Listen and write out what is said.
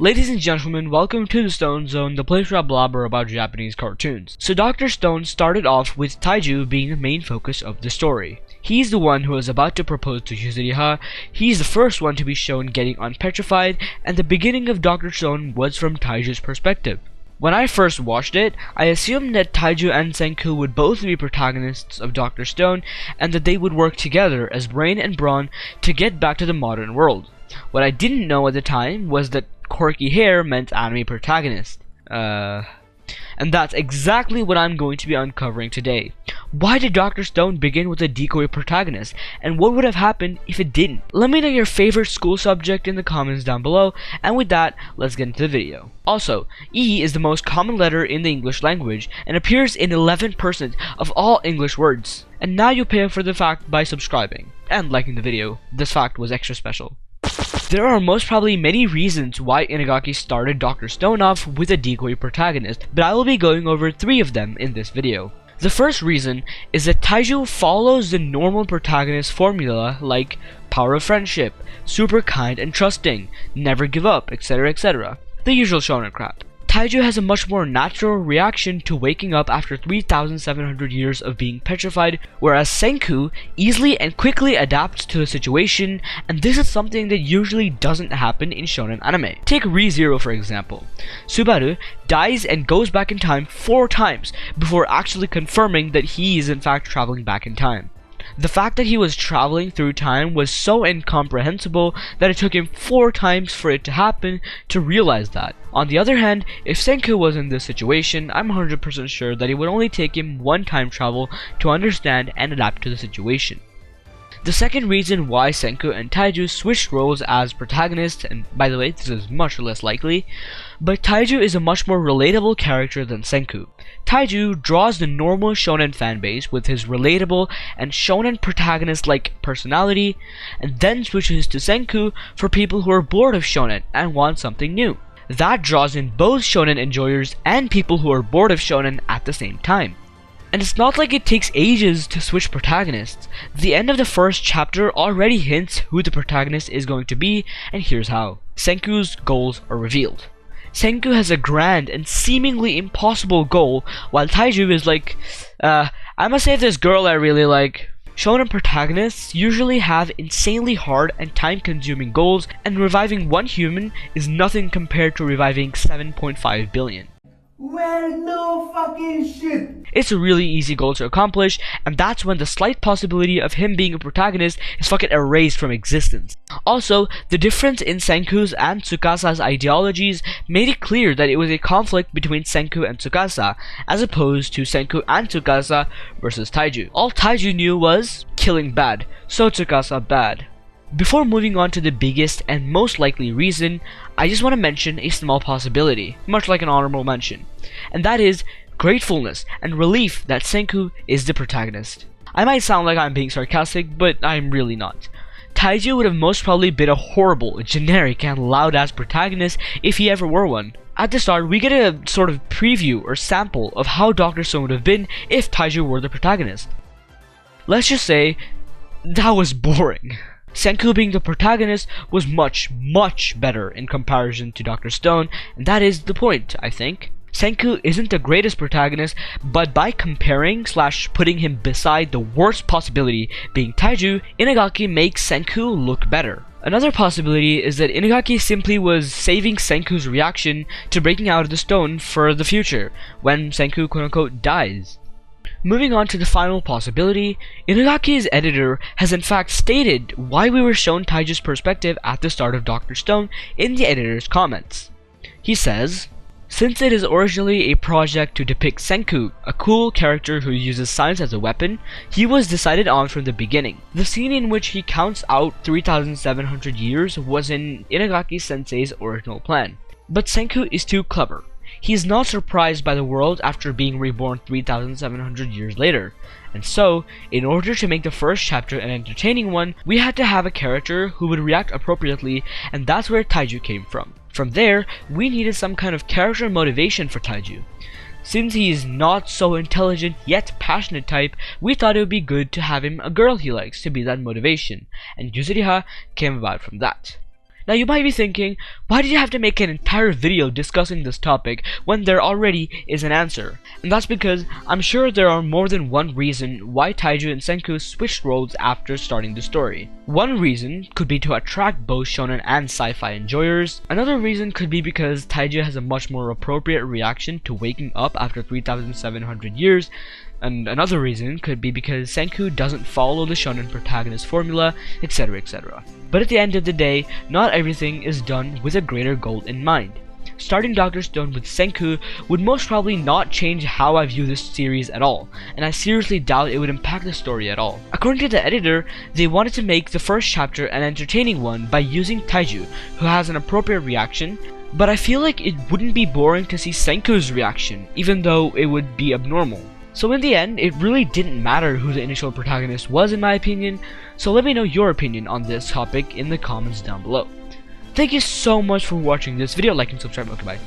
Ladies and gentlemen, welcome to the Stone Zone, the place where I blabber about Japanese cartoons. So Dr. Stone started off with Taiju being the main focus of the story. He's the one who is about to propose to Yuzuriha, he's the first one to be shown getting unpetrified, and the beginning of Dr. Stone was from Taiju's perspective. When I first watched it, I assumed that Taiju and Senku would both be protagonists of Dr. Stone, and that they would work together as brain and brawn to get back to the modern world. What I didn't know at the time was that quirky hair meant anime protagonist. And that's exactly what I'm going to be uncovering today. Why did Dr. Stone begin with a decoy protagonist, and what would have happened if it didn't? Let me know your favorite school subject in the comments down below, and with that, let's get into the video. Also, E is the most common letter in the English language, and appears in 11% of all English words. And now you pay for the fact by subscribing, and liking the video. This fact was extra special. There are most probably many reasons why Inagaki started Dr. Stone off with a decoy protagonist, but I will be going over 3 of them in this video. The first reason is that Taiju follows the normal protagonist formula like power of friendship, super kind and trusting, never give up, etc, etc. The usual shonen crap. Taiju has a much more natural reaction to waking up after 3,700 years of being petrified, whereas Senku easily and quickly adapts to the situation, and this is something that usually doesn't happen in shonen anime. Take Re:Zero for example. Subaru dies and goes back in time 4 times before actually confirming that he is in fact traveling back in time. The fact that he was traveling through time was so incomprehensible that it took him 4 times for it to happen to realize that. On the other hand, if Senku was in this situation, I'm 100% sure that it would only take him 1 time travel to understand and adapt to the situation. The second reason why Senku and Taiju switched roles as protagonists, and by the way, this is much less likely, but Taiju is a much more relatable character than Senku. Taiju draws the normal shonen fanbase with his relatable and shonen protagonist-like personality, and then switches to Senku for people who are bored of shonen and want something new. That draws in both shonen enjoyers and people who are bored of shonen at the same time. And it's not like it takes ages to switch protagonists. The end of the first chapter already hints who the protagonist is going to be, and here's how. Senku's goals are revealed. Senku has a grand and seemingly impossible goal, while Taiju is like, I'ma save this girl I really like. Shonen protagonists usually have insanely hard and time-consuming goals, and reviving 1 human is nothing compared to reviving 7.5 billion. Well, no fucking shit! It's a really easy goal to accomplish, and that's when the slight possibility of him being a protagonist is fucking erased from existence. Also, the difference in Senku's and Tsukasa's ideologies made it clear that it was a conflict between Senku and Tsukasa, as opposed to Senku and Tsukasa versus Taiju. All Taiju knew was killing bad, so Tsukasa bad. Before moving on to the biggest and most likely reason, I just want to mention a small possibility, much like an honorable mention, and that is gratefulness and relief that Senku is the protagonist. I might sound like I'm being sarcastic, but I'm really not. Taiju would have most probably been a horrible, generic, and loud-ass protagonist if he ever were one. At the start, we get a sort of preview or sample of how Dr. Stone would have been if Taiju were the protagonist. Let's just say, that was boring. Senku being the protagonist was much, much better in comparison to Dr. Stone, and that is the point, I think. Senku isn't the greatest protagonist, but by comparing / putting him beside the worst possibility being Taiju, Inagaki makes Senku look better. Another possibility is that Inagaki simply was saving Senku's reaction to breaking out of the stone for the future, when Senku quote-unquote dies. Moving on to the final possibility, Inagaki's editor has in fact stated why we were shown Taiju's perspective at the start of Dr. Stone in the editor's comments. He says, since it is originally a project to depict Senku, a cool character who uses science as a weapon, he was decided on from the beginning. The scene in which he counts out 3,700 years was in Inagaki sensei's original plan. But Senku is too clever. He is not surprised by the world after being reborn 3,700 years later, and so, in order to make the first chapter an entertaining one, we had to have a character who would react appropriately, and that's where Taiju came from. From there, we needed some kind of character motivation for Taiju. Since he is not so intelligent yet passionate type, we thought it would be good to have him a girl he likes to be that motivation, and Yuzuriha came about from that. Now you might be thinking, why did you have to make an entire video discussing this topic when there already is an answer? And that's because I'm sure there are more than one reason why Taiju and Senku switched roles after starting the story. One reason could be to attract both shonen and sci-fi enjoyers. Another reason could be because Taiju has a much more appropriate reaction to waking up after 3,700 years. And another reason could be because Senku doesn't follow the shonen protagonist formula, etc, etc. But at the end of the day, not everything is done with a greater goal in mind. Starting Dr. Stone with Senku would most probably not change how I view this series at all, and I seriously doubt it would impact the story at all. According to the editor, they wanted to make the first chapter an entertaining one by using Taiju, who has an appropriate reaction, but I feel like it wouldn't be boring to see Senku's reaction, even though it would be abnormal. So in the end, it really didn't matter who the initial protagonist was in my opinion, so let me know your opinion on this topic in the comments down below. Thank you so much for watching this video, like and subscribe, okay bye.